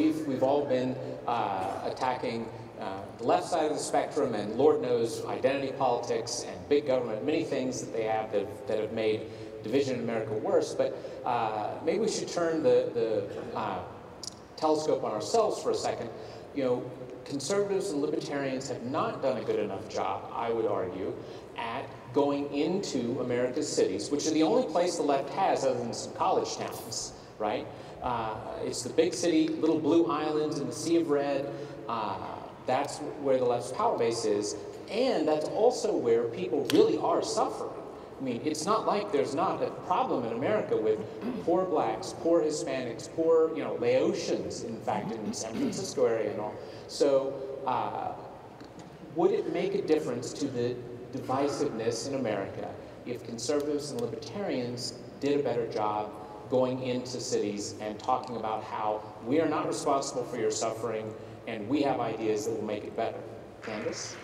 we've all been attacking the left side of the spectrum, and Lord knows identity politics and big government, many things that they have that have made division in America worse. But maybe we should turn the telescope on ourselves for a second. You know, conservatives and libertarians have not done a good enough job, I would argue, at going into America's cities, which are the only place the left has other than some college towns, right? It's the big city, little blue islands in the Sea of Red. That's where the left's power base is, and that's also where people really are suffering. I mean, it's not like there's not a problem in America with poor blacks, poor Hispanics, poor, you know, Laotians, in fact, in the San Francisco area and all. So would it make a difference to the divisiveness in America if conservatives and libertarians did a better job going into cities and talking about how we are not responsible for your suffering and we have ideas that will make it better? Candace?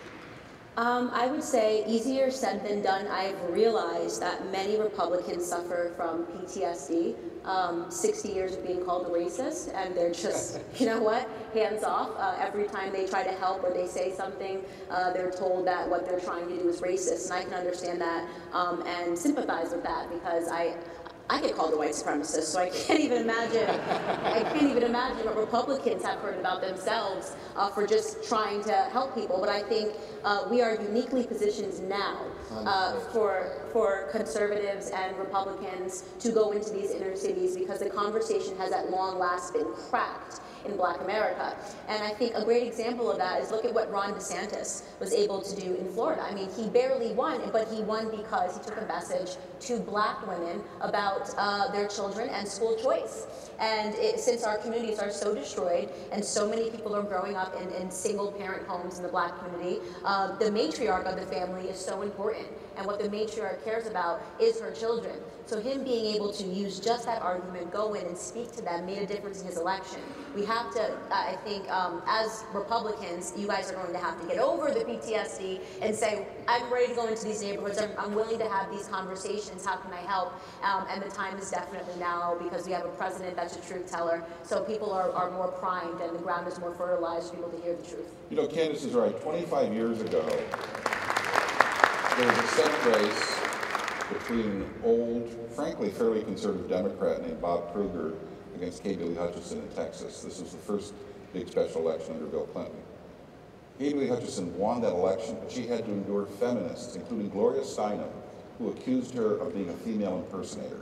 I would say easier said than done. I've realized that many Republicans suffer from PTSD, 60 years of being called a racist, and they're just, you know what, hands off. Every time they try to help or they say something, they're told that what they're trying to do is racist, and I can understand that and sympathize with that, because I get called a white supremacist, so I can't even imagine. I can't even imagine what Republicans have heard about themselves for just trying to help people. But I think we are uniquely positioned now for conservatives and Republicans to go into these inner cities, because the conversation has at long last been cracked in Black America. And I think a great example of that is look at what Ron DeSantis was able to do in Florida. I mean, he barely won, but he won because he took a message to Black women about their children and school choice. And since our communities are so destroyed and so many people are growing up in single-parent homes in the Black community, the matriarch of the family is so important. And what the matriarch cares about is her children. So him being able to use just that argument, go in and speak to them, made a difference in his election. We have to, I think, as Republicans, you guys are going to have to get over the PTSD and say, I'm ready to go into these neighborhoods. I'm willing to have these conversations. How can I help? And the time is definitely now, because we have a president that's a truth teller. So people are more primed and the ground is more fertilized for people to hear the truth. You know, Candace is right. 25 years ago, there was a Senate race between an old, frankly, fairly conservative Democrat named Bob Kruger against Kay Bailey Hutchison in Texas. This was the first big special election under Bill Clinton. Kay Bailey Hutchison won that election, but she had to endure feminists, including Gloria Steinem, who accused her of being a female impersonator.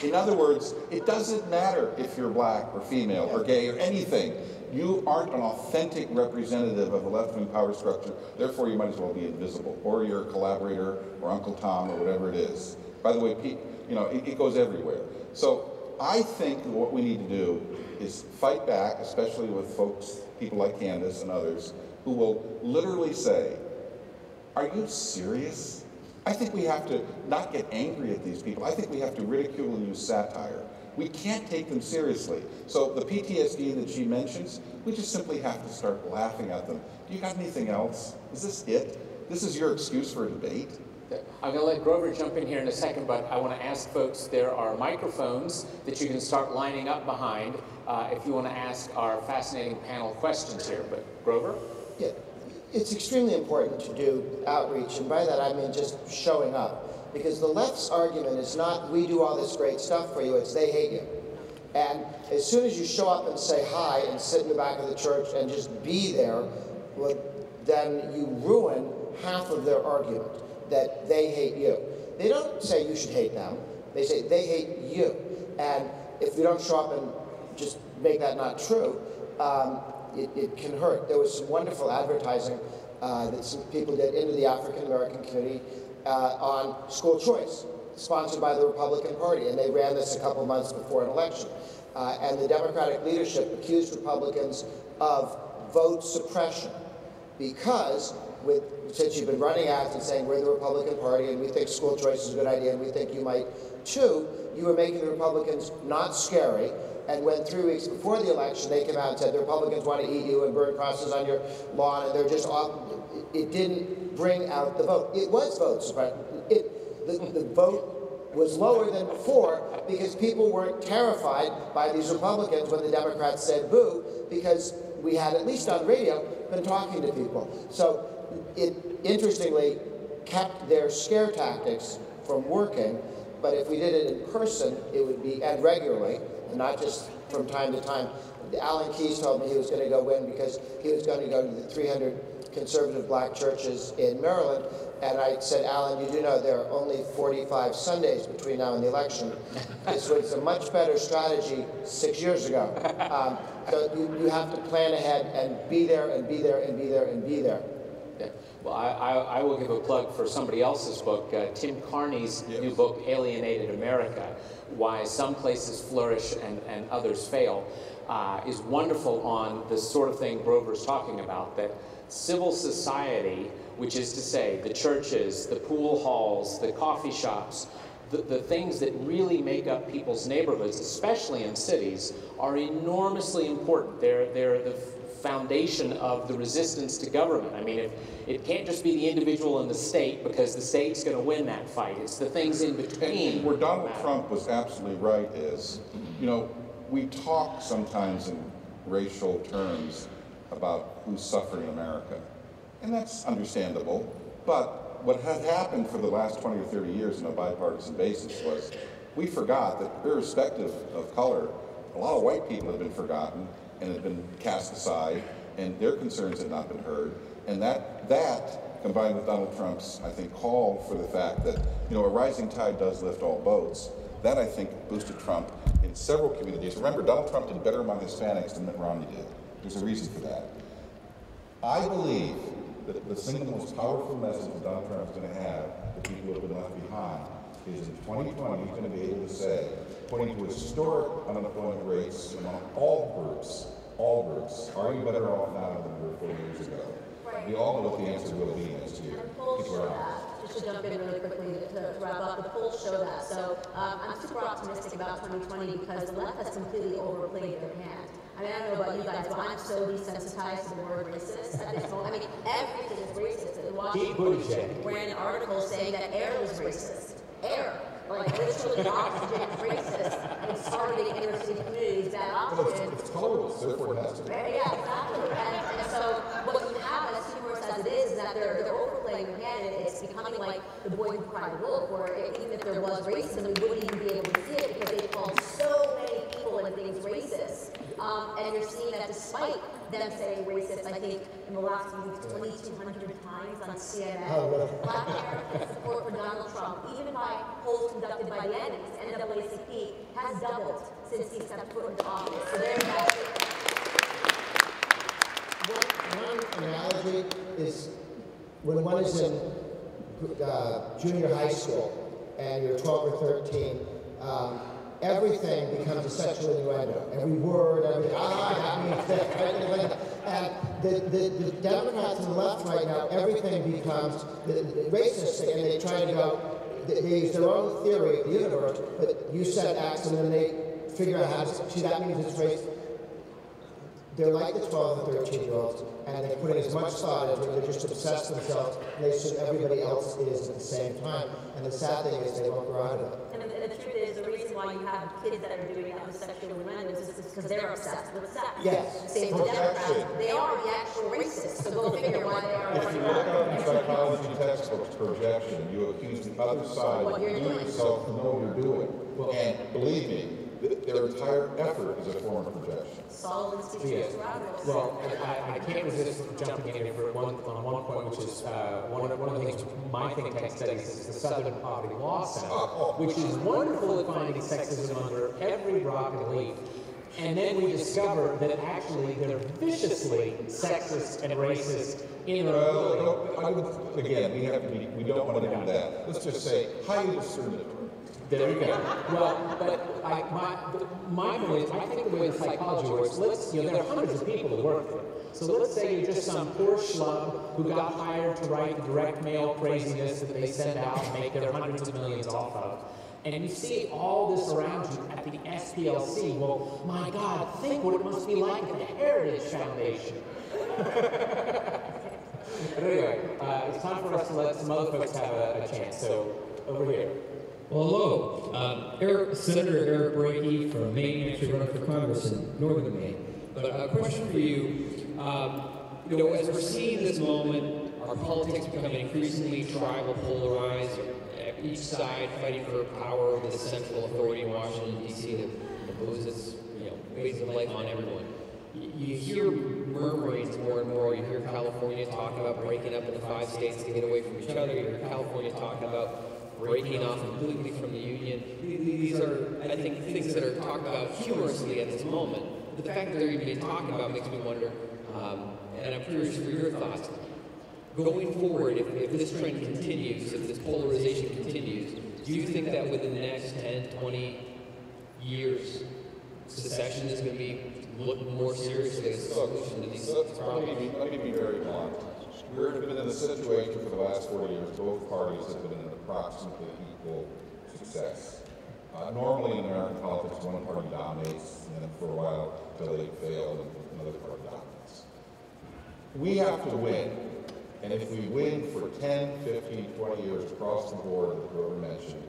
In other words, it doesn't matter if you're black or female or gay or anything. You aren't an authentic representative of the left-wing power structure, therefore you might as well be invisible, or you're a collaborator, or Uncle Tom, or whatever it is. By the way, you know, it goes everywhere. So I think what we need to do is fight back, especially with folks, people like Candace and others, who will literally say, are you serious? I think we have to not get angry at these people. I think we have to ridicule and use satire. We can't take them seriously. So the PTSD that she mentions, we just simply have to start laughing at them. Do you got anything else? Is this it? This is your excuse for a debate? I'm going to let Grover jump in here in a second, but I want to ask folks, there are microphones that you can start lining up behind if you want to ask our fascinating panel questions here. But Grover? Yeah, it's extremely important to do outreach, and by that I mean just showing up. Because the left's argument is not, we do all this great stuff for you, it's they hate you. And as soon as you show up and say hi and sit in the back of the church and just be there, well, then you ruin half of their argument, that they hate you. They don't say you should hate them, they say they hate you. And if you don't show up and just make that not true, it can hurt. There was some wonderful advertising that some people did into the African American community on school choice, sponsored by the Republican Party, and they ran this a couple months before an election. And the Democratic leadership accused Republicans of vote suppression because, since you've been running ads and saying we're the Republican Party and we think school choice is a good idea and we think you might too, you were making the Republicans not scary. And when 3 weeks before the election they came out and said the Republicans want to eat you and burn crosses on your lawn, and they're just off, it didn't bring out the vote. It was vote suppression. The vote was lower than before because people weren't terrified by these Republicans when the Democrats said boo, because we had, at least on radio, been talking to people. So it, interestingly, kept their scare tactics from working, but if we did it in person, it would be, and regularly, and not just from time to time. Alan Keyes told me he was going to go win because he was going to go to the 300 conservative black churches in Maryland, and I said, Alan, you do know there are only 45 Sundays between now and the election. This was a much better strategy 6 years ago. So you have to plan ahead and be there and be there and be there and be there. Yeah. Well, I will give a plug for somebody else's book, Tim Carney's new book, Alienated America, Why Some Places Flourish and Others Fail, is wonderful on the sort of thing Grover's talking about, that civil society, which is to say the churches, the pool halls, the coffee shops, the things that really make up people's neighborhoods, especially in cities, are enormously important. They're the foundation of the resistance to government. I mean, it can't just be the individual and the state, because the state's going to win that fight. It's the things in between. And where Donald Trump was absolutely right is, you know, we talk sometimes in racial terms about who's suffering in America, and that's understandable, but what had happened for the last 20 or 30 years on a bipartisan basis was we forgot that irrespective of color, a lot of white people have been forgotten and have been cast aside, and their concerns have not been heard, and that combined with Donald Trump's, I think, call for the fact that, you know, a rising tide does lift all boats, that, I think, boosted Trump in several communities. Remember, Donald Trump did better among Hispanics than Mitt Romney did. There's a reason for that. I believe that the single most powerful message that Donald Trump is going to have that people who have been left behind is in 2020 he's going to be able to say, pointing to historic unemployment rates among all groups, are you better off now than you were 4 years ago? Right. We all know what the answer will be next year. And polls show that. Just to jump in really quickly to wrap up, the polls show that. So I'm super optimistic about 2020 because the left has completely overplayed their hand. I mean, I don't know about you guys, but I'm so desensitized to the word racist at this moment. I mean, everything is racist. The Washington Post ran an article saying that air was racist. Air. Like, literally oxygen is racist. And it's targeting inner city communities, bad oxygen. It's colorless, therefore it has to be. Yeah, exactly. And so what you have, as humorous as it is that they're overplaying their hand, and it's becoming like the boy who cried wolf, where even if there was racism, we wouldn't even be able to see it because they called so many people and things racist. And you're seeing that despite them saying racist, I think in the last few weeks, 2,200 times on CNN, Black American support for Donald Trump, even by polls conducted by the NAACP, has doubled since he stepped foot into office. So there's that. One analogy is when one is in junior high school and you're 12 or 13, everything becomes a sexual innuendo. Every word, that means that. And the Democrats and the left right now, everything becomes the racist, and they try to go, they use their own theory of the universe, but you said X, and then they figure out how to, see, that means it's racist. They're like the 12 and 13-year-olds, and they put in as much thought into it. They just obsess themselves, and they assume everybody else is at the same time. And the sad thing is they won't grow out of it. And the truth is, the reason why you have kids that are doing that with sexual innuendos is because they're obsessed with sex. Yes. Same with Democrats. They are the actual racists, so go figure why they are. If you look up in psychology textbooks, projection, you accuse the other side of you yourself to know what you're doing. And believe me, their entire effort is a form of projection. Yes. Well, I can't resist jumping in here for on one point, which is one of the things my think tank studies is the Southern Poverty Law Center, which is wonderful at finding sexism under every rock and leaf. And then we discover that actually they're viciously sexist and racist in their again, we don't want to do that. Let's just say highly discriminatory. There we go. Well, but my point is, I think the way the psychology works, there are hundreds of people who work there. So let's say you're just some poor schlub who got hired to write the direct mail craziness that they send out and make their hundreds of millions off of. And you see all this around you at the SPLC. Well, my God, think what it must be like at the Heritage Foundation. But anyway, it's time for us to let some other folks have a chance. So, over here. Well, hello. Senator Eric Brakey from Maine, actually running for Congress in northern Maine. But a question for you. As we're seeing this moment, our politics becoming increasingly tribal, polarized, each side fighting for power over the central authority in Washington, D.C. that imposes ways of life on everyone. You hear murmurings more and more. You hear California talking about breaking up into 5 states to get away from each other. You hear California talking about breaking off completely from the union. These are, I think, things that are talked about humorously at this moment. But the fact that they're even being talked about makes me wonder, and I'm curious for your thoughts. Going forward, if this trend continues, if this polarization continues, do you think that within the next 10, 20 years, secession is going to be looked more seriously as a solution to these problems? Let me be very blunt. We've been in a situation for the last 40 years, both parties have been in approximately equal success. Normally in American politics, one party dominates, and then for a while, until they fail, and another party dominates. We have to win. And if we win for 10, 15, 20 years across the board, as whoever mentioned,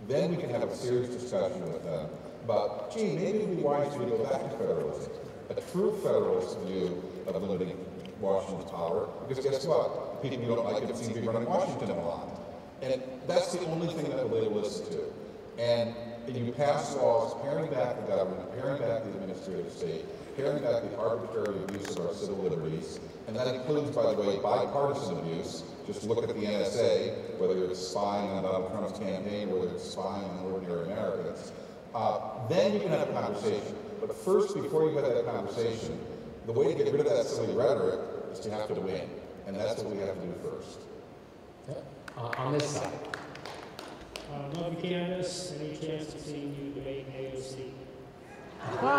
then we can have a serious discussion with them about, gee, maybe it would be wise to go back to federalism. A true federalist view of limiting Washington's power, because guess what? The people who don't like it seem to be running Washington a lot. And that's the only thing that they will listen to. And you pass laws paring back the government, paring back the administrative state, paring back the arbitrary abuse of our civil liberties, and that includes, by the way, bipartisan abuse. Just look at the NSA, whether it's spying on Donald Trump's campaign, whether it's spying on ordinary Americans. Then you can have a conversation. But first, before you have that conversation, the way to get rid of that silly rhetoric is to have to win. And that's what we have to do first. On this side. Love you, Candace. Any chance of seeing you debate AOC? For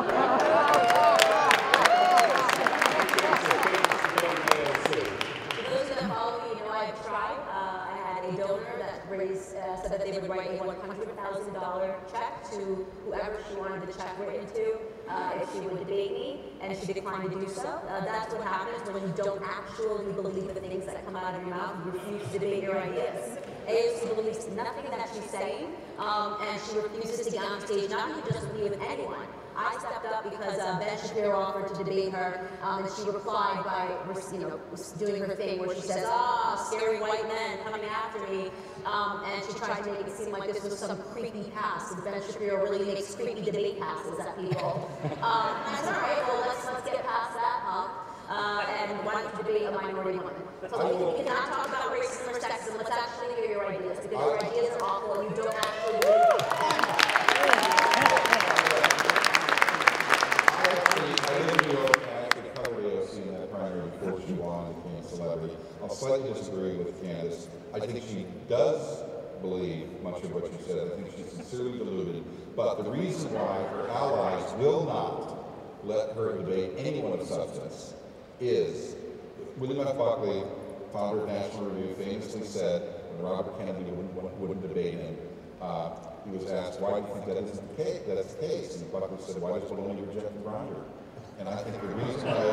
those that follow me, I've tried. I had a donor that said that they would write a $100,000 check to whoever she wanted the check written to if she would debate me, and she declined to do so. That's what happens when you don't actually believe the things that come out of your mouth. You refuse to debate your ideas. AOC believes nothing that she's saying, and she refuses to get on stage, not even just with me, with anyone. I stepped up because Ben Shapiro offered to debate her, and she replied by, doing her thing where she says, scary white men coming after me, and she tried to make it seem like this was some creepy pass, and Ben Shapiro really makes creepy debate passes at people. I said, all right, well, let's get past that hump, and why don't you debate a minority woman? So we cannot talk about racism or sexism, let's actually hear your ideas, because your ideas are awful and you don't actually believe them. I'll slightly disagree with Candace. I think she does believe much of what she said. I think she's sincerely deluded. But the reason why her allies will not let her debate anyone of substance is William F. Buckley, founder of National Review, famously said when Robert Kennedy wouldn't debate him, he was asked, why do you think that's the case? And Buckley said, why does it only reject the grinder? And I think the reason why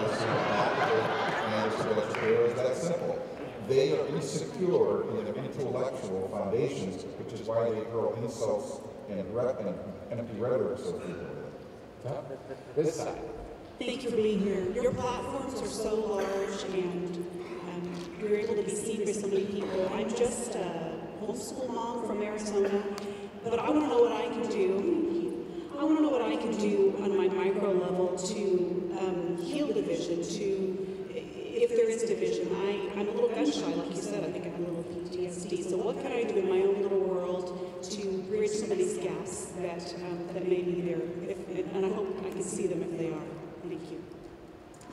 Candace Shapiro is that simple. They are insecure in their intellectual foundations, which is why they hurl insults and empty rhetoric so frequently. This side. Thank you for being here. Your platforms are so large, and you're able to be seen by so many people. I'm just a homeschool mom from Arizona, but I want to know what I can do. I want to know what I can do on my micro level to heal division, if there is division. I'm a little gun shy, like you said. I think I have a little PTSD. So what can I do in my own little world to bridge some of these gaps that may be there? And I hope I can see them if they are. Thank you.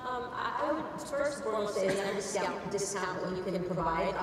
I would first and foremost say never discount what you can provide.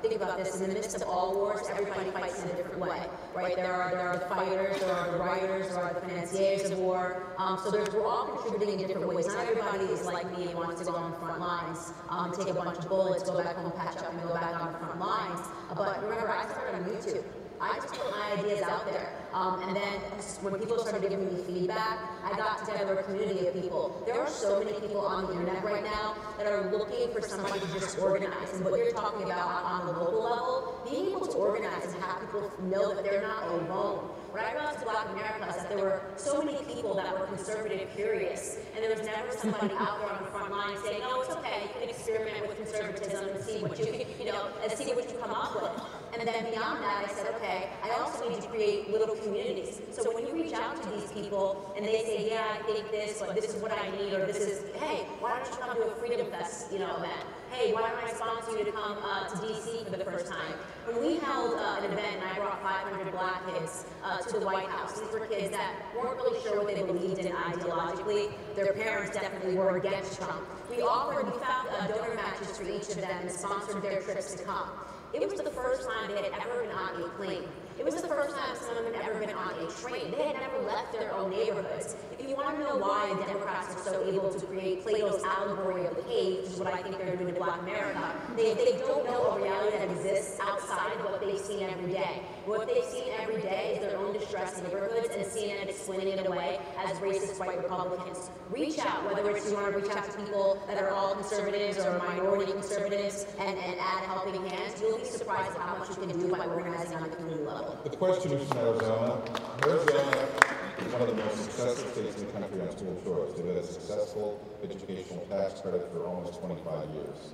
Think about this, in the midst of all wars, everybody fights in a different way, right? There are the fighters, there are the writers, there are the financiers of war. So we're all contributing in different ways. Not everybody is like me and wants to go on the front lines, take a bunch of bullets, go back home, patch up, and go back on the front lines. But remember, I started on YouTube. I just put my ideas out there. And then when people started giving me feedback, I got together a community of people. There are so many people on the internet right now that are looking for somebody to just organize. And what you're talking about on the local level, being able to organize and have people know that they're not alone. What I realized in Black America is that there were so many people that were conservative curious, and there was never somebody out there on the front line saying, "No, it's okay. You can experiment with conservatism and see what you come up with." And then beyond that, I said, okay, I also need to create little communities. So when you reach out to these people and they say, "Yeah, I think this, but this is what I need," or "This is, hey, why don't you come to a FreedomFest, event? Hey, why don't I sponsor you to come to DC for the first time?" When we held an event and I brought 500 Black kids to the White House, these were kids that weren't really sure what they believed in ideologically. Their parents definitely were against Trump. We found donor matches for each of them and sponsored their trips to come. It was the first time they had ever been on a plane. It was the first time some of them had ever been on a train. They had never left their own neighborhoods. If you want to know why Democrats are so able to create Plato's allegory of the cave, which is what I think they're doing in Black America, they don't know a reality that exists outside of what they've seen every day. What they've seen every day is their own distressed neighborhoods, and CNN explaining it away as racist white Republicans. Reach out, whether it's you want to reach out to people that are all conservatives or minority conservatives and add helping hands. You'll be surprised at how much you can do by organizing on the community level. The question is from Arizona. Arizona is one of the most successful states in the country on school choice. They've had a successful educational tax credit for almost 25 years.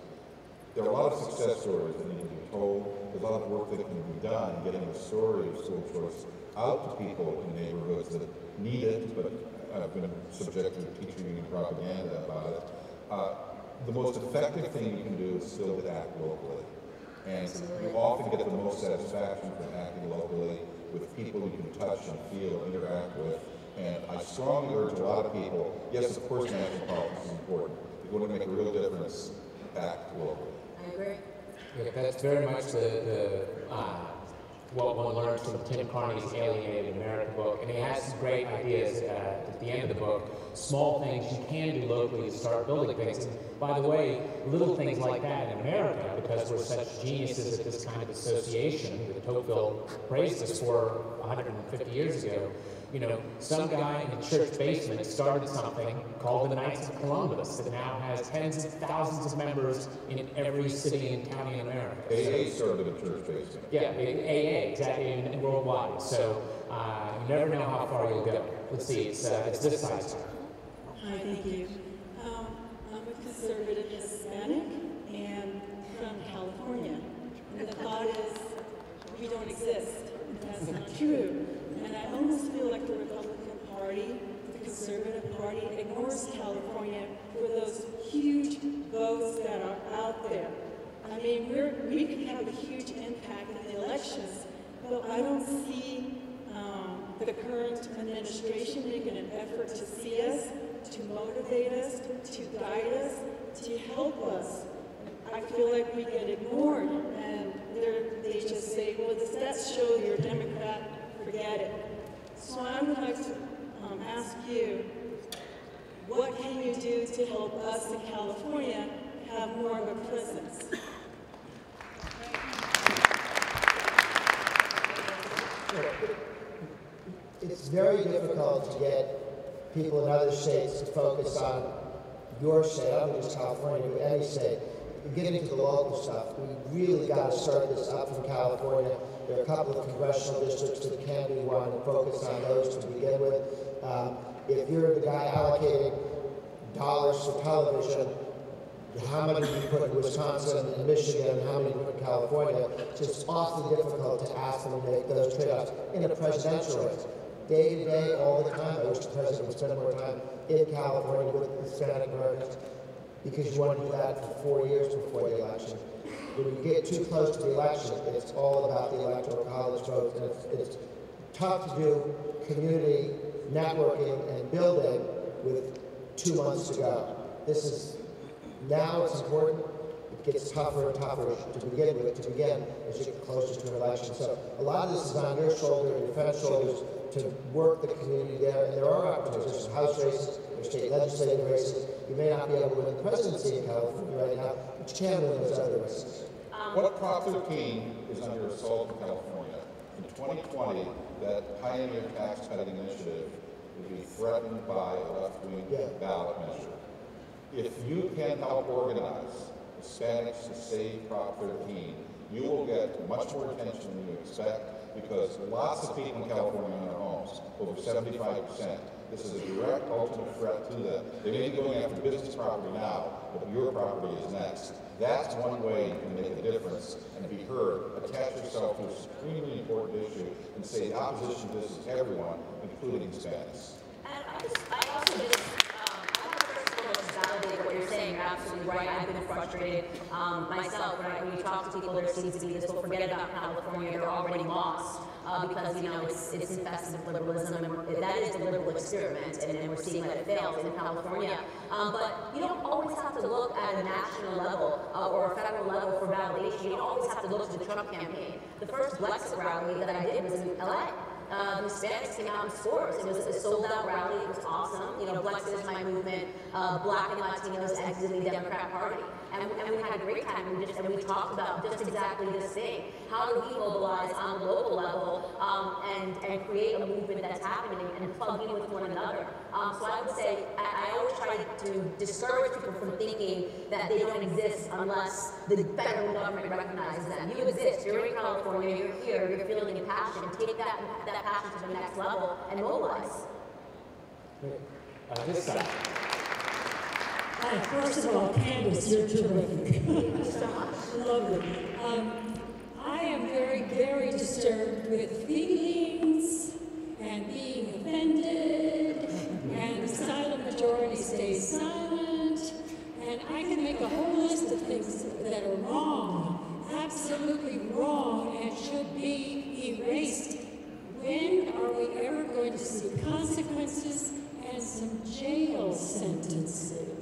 There are a lot of success stories that need to be told. There's a lot of work that can be done getting the story of school choice out to people in neighborhoods that need it, but have been subject to teaching and propaganda about it. The most effective thing you can do is still to act locally. And you often get the most satisfaction from acting locally with people you can touch and feel and interact with. And I strongly urge a lot of people, yes, of course, national politics is important. If you want to make a real difference, act locally. I agree. Yeah, that's very much what one learns from Tim Carney's Alienated America book. And he has some great ideas at the end of the book. Small things you can do locally to start building things. And by the way, little things like that in America, because we're such geniuses at this kind of association that Tocqueville praised us for 150 years ago. Some guy in a church basement started something called the Knights of Columbus that now has tens of thousands of members in every city and county in America. AA started a church basement. Yeah, AA, exactly, and worldwide. So you never know how far you'll go. Let's see, it's this size. Hi, thank you. I'm a conservative Hispanic and from California. And the thought is, we don't exist. And that's not true. And I almost feel like the Republican Party, the Conservative Party, ignores California for those huge votes that are out there. I mean, we can have a huge impact in the elections, but I don't see the current administration making an effort to see us, to motivate us, to guide us, to help us. I feel like we get ignored, and they just say, well, the stats show you're a Democrat, forget it. So I would like to ask you, what can you do to help us in California have more of a presence? It's very difficult to get people in other states to focus on your state, not just California, but any state. Getting to the local stuff, we really got to start this up from California. There are a couple of congressional districts that can be one and focus on those to begin with. If you're the guy allocating dollars for television, how many do you put in Wisconsin and Michigan, and how many do you put in California? It's just awfully difficult to ask them to make those trade-offs in a presidential race. Day to day, all the time, I wish the president would spend more time in California with Hispanic Americans, because you want to do that for 4 years before the election. When you get too close to the election, it's all about the electoral college vote, and it's tough to do community networking and building with 2 months to go. Now it's important. It gets tougher and tougher to begin with, as you get closer to an election. So a lot of this is on your shoulder and your friend's shoulders to work the community there, and there are opportunities. There's some House races, there's state legislative races. You may not be able to win the presidency in California right now, but you can win those other races. What Prop 13 is under assault in California In 2020, that pioneer tax cutting initiative will be threatened by a left-wing ballot measure. If you can help organize Hispanics to save Prop 13, you will get much more attention than you expect, because lots of people in California own their homes, over 75%. This is a direct ultimate threat to them. They may be going after business property now, but your property is next. That's one way you can make a difference and be heard. Attach yourself to an extremely important issue and say the opposition to this is everyone, including Hispanics. And I also just, I want to first and foremost validate what you're saying. You're absolutely right. I've been frustrated myself. When you talk to people, there seems to be this, well, forget about California, they're already lost. Because, you know, it's infested with liberalism, and that is the liberal experiment, and we're seeing that it fails in California. But you don't always have to look at a national level or a federal level for validation. You don't always have to look to the Trump campaign. The first Brexit rally that I did was in LA. The Hispanics came out in scores. It was a sold-out rally. It was awesome. You know, Brexit is my movement. Black and Latinos exiting the Democrat Party. And we had a great time. And we talked about just exactly this thing. How do we mobilize on the local level and create a movement that's happening and plug in with one another? So I would say I always try to discourage people from thinking that they don't exist unless the federal government recognizes them. You exist. You're in California. You're here. You're feeling a passion. Take that passion to the next level and mobilize. This side. Hi, first of all, Candace, you're terrific. Thank you so much. Love it. I am very, very disturbed with feelings and being offended, and the silent majority stays silent, and I can make a whole list of things that are wrong, absolutely wrong, and should be erased. When are we ever going to see consequences and some jail sentences?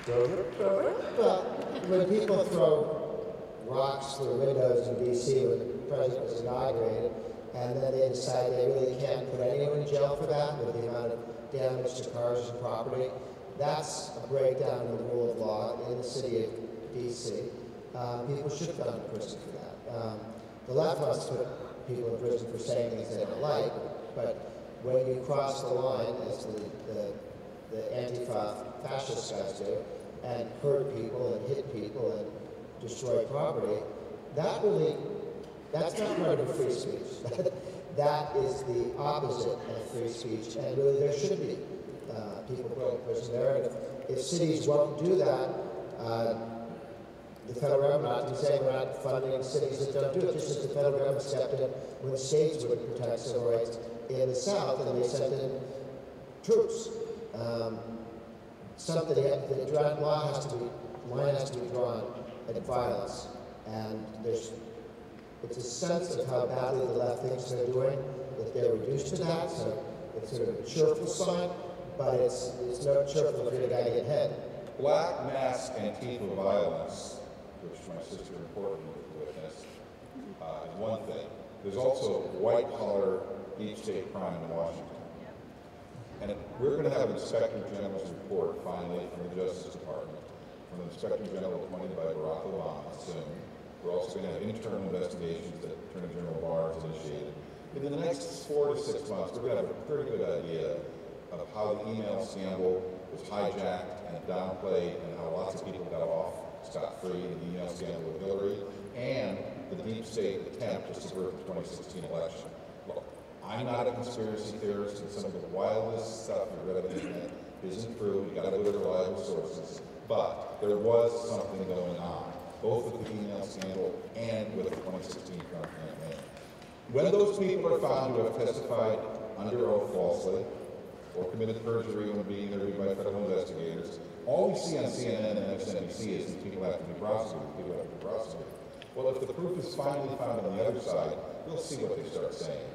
Well, when people throw rocks through windows in D.C. when the president was inaugurated, and then they decide they really can't put anyone in jail for that with the amount of damage to cars and property, that's a breakdown in the rule of law in the city of D.C. People should go to prison for that. The left wants to put people in prison for saying things they don't like, but when you cross the line, as the Antifa fascist guys do, and hurt people and hit people and destroy property, that's not part of free speech. That is the opposite of free speech, and really there should be people put in prison there. And if cities won't do that, the federal government, not saying we're not funding cities that don't do it, just as the federal government stepped in when states wouldn't protect civil rights in the South, and they sent in troops. The line has to be drawn at violence, and it's a sense of how badly the left thinks they're doing, that they're reduced to that, so it's sort of a cheerful sign, but it's no cheerful if you're the guy to get hit. Black mass Antifa violence, which my sister importantly witnessed, is one thing. There's also white-collar deep state crime in Washington. And we're going to have an Inspector General's report finally from the Justice Department, from the Inspector General appointed by Barack Obama soon. We're also going to have internal investigations that Attorney General Barr has initiated. In the next 4 to 6 months, we're going to have a pretty good idea of how the email scandal was hijacked and downplayed, and how lots of people got off scot-free in the email scandal with Hillary, and the deep state attempt to subvert the 2016 election. Look, I'm not a conspiracy theorist, and some of the wildest stuff you read on the internet isn't true. You got to go to reliable sources. But there was something going on, both with the email scandal and with the 2016 Trump campaign. When those people are found to have testified under oath falsely, or committed perjury when being interviewed by federal investigators, all we see on CNN and MSNBC is that people have to be prosecuted, Well, if the proof is finally found on the other side, we'll see what they start saying.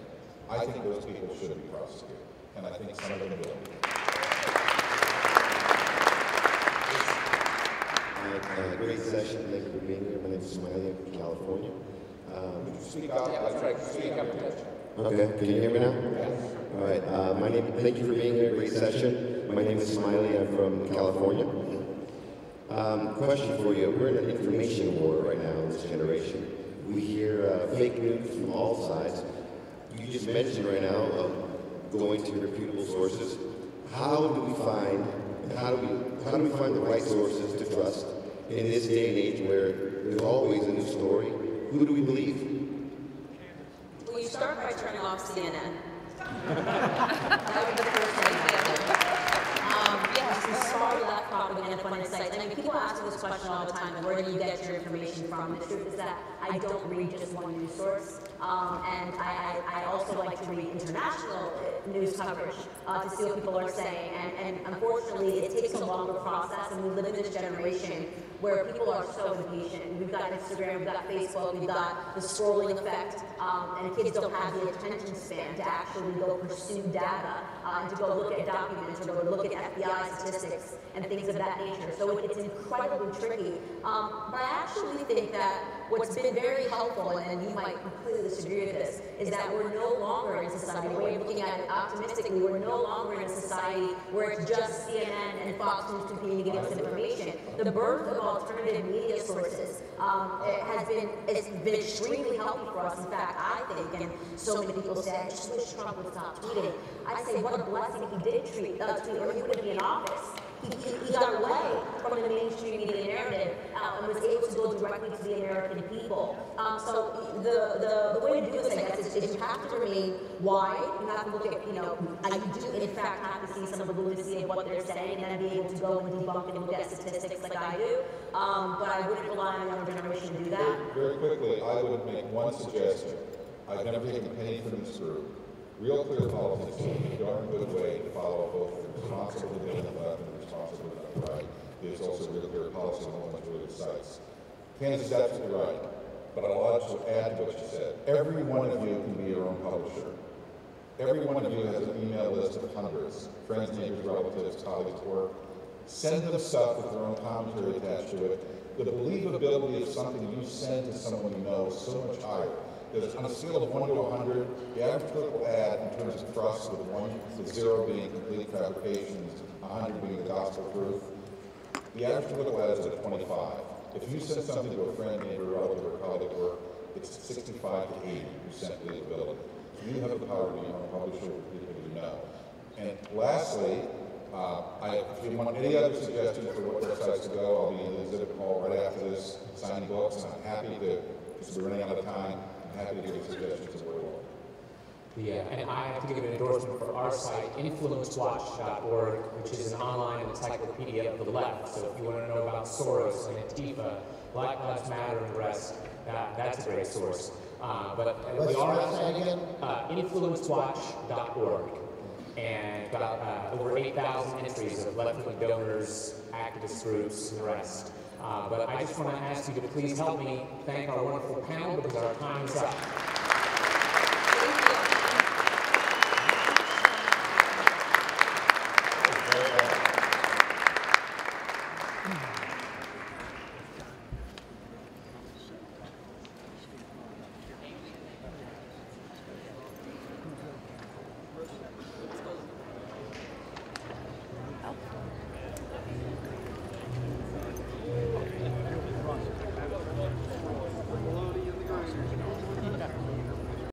I think those people should be prosecuted, and I think some of them will be. Great session. Thank you for being here. My name is Smiley. I'm from California. Speak up. Yeah, that's right. Speak up. Okay, can you hear me now? Yes. All right. Thank you for being here. Great session. My name is Smiley. I'm from California. Question for you. We're in an information war right now in this generation. We hear fake news from all sides. You just mentioned right now going to reputable sources. How do we find the right sources to trust in this day and age where there's always a new story? Who do we believe? Well, you start by turning off CNN. That would be the first thing I do. Yes, far left propaganda funded sites. I mean, people ask me this question all the time, where do you get your information from? The truth is that I don't read just one news source. And I also like to read international news coverage to see what people are saying. And unfortunately, it takes a longer process, and we live in this generation where people are so impatient. We've got Instagram, we've got Facebook, we've got the scrolling effect, and kids don't have the attention span to actually go pursue data and to go look at documents or go look at FBI statistics and things of that nature. So it's incredibly tricky. But I actually think that what's been very helpful, and you might completely disagree with this, is that we're no longer in society, the way of looking at it optimistically, we're no longer in a society where it's just CNN and Fox News competing to give us information. The birth of alternative media sources it's been extremely healthy for us. In fact, I think, and so many people say, I just wish Trump would stop tweeting. I say, what a blessing if he did tweet, or he wouldn't be in office. He got away from the mainstream media narrative and was able to go directly to the American people. So the way to do this, I guess, is you have to remain wide. You have to look at, you do in fact have to see some of the validity of what they're saying and then be able to go and debunk and look at statistics like I do. But I wouldn't rely on the younger generation to do that. Very quickly, I would make one suggestion. I've never taken a penny from this group. Real clear politics is a darn good way to follow both the responsibility on the left and the responsibility on the right. There's also real clear policy on a whole bunch of really good sites. Candace is absolutely right, but I'll also add to what she said. Every one of you can be your own publisher. Every one of you has an email list of hundreds, friends, neighbors, relatives, colleagues, work. Send them stuff with their own commentary attached to it. The believability of something you send to someone you know is so much higher. There's, on a scale of 1 to 100, the average political ad in terms of trust, with 0 being complete fabrications, 100 being the gospel truth, the average political ad is at 25. If you send something to a friend, neighbor, relative, or colleague at work, it's 65 to 80% believability. You have the power to be your own publisher with people you know. And lastly, if you want any other suggestions for what websites to go, I'll be in the exhibit hall right after this, signing books, and I'm happy to, because we're running out of time, happy to give suggestions as well. Yeah, and I have to give an endorsement for our site, influencewatch.org, which is an online encyclopedia of the left. So if you want to know about Soros and Antifa, Black Lives Matter and the rest, that's a great source. But we are influencewatch.org, and got over 8,000 entries of left-wing donors, activist groups, and the rest. But I just want to ask you to please help me thank our wonderful panel because our time is up.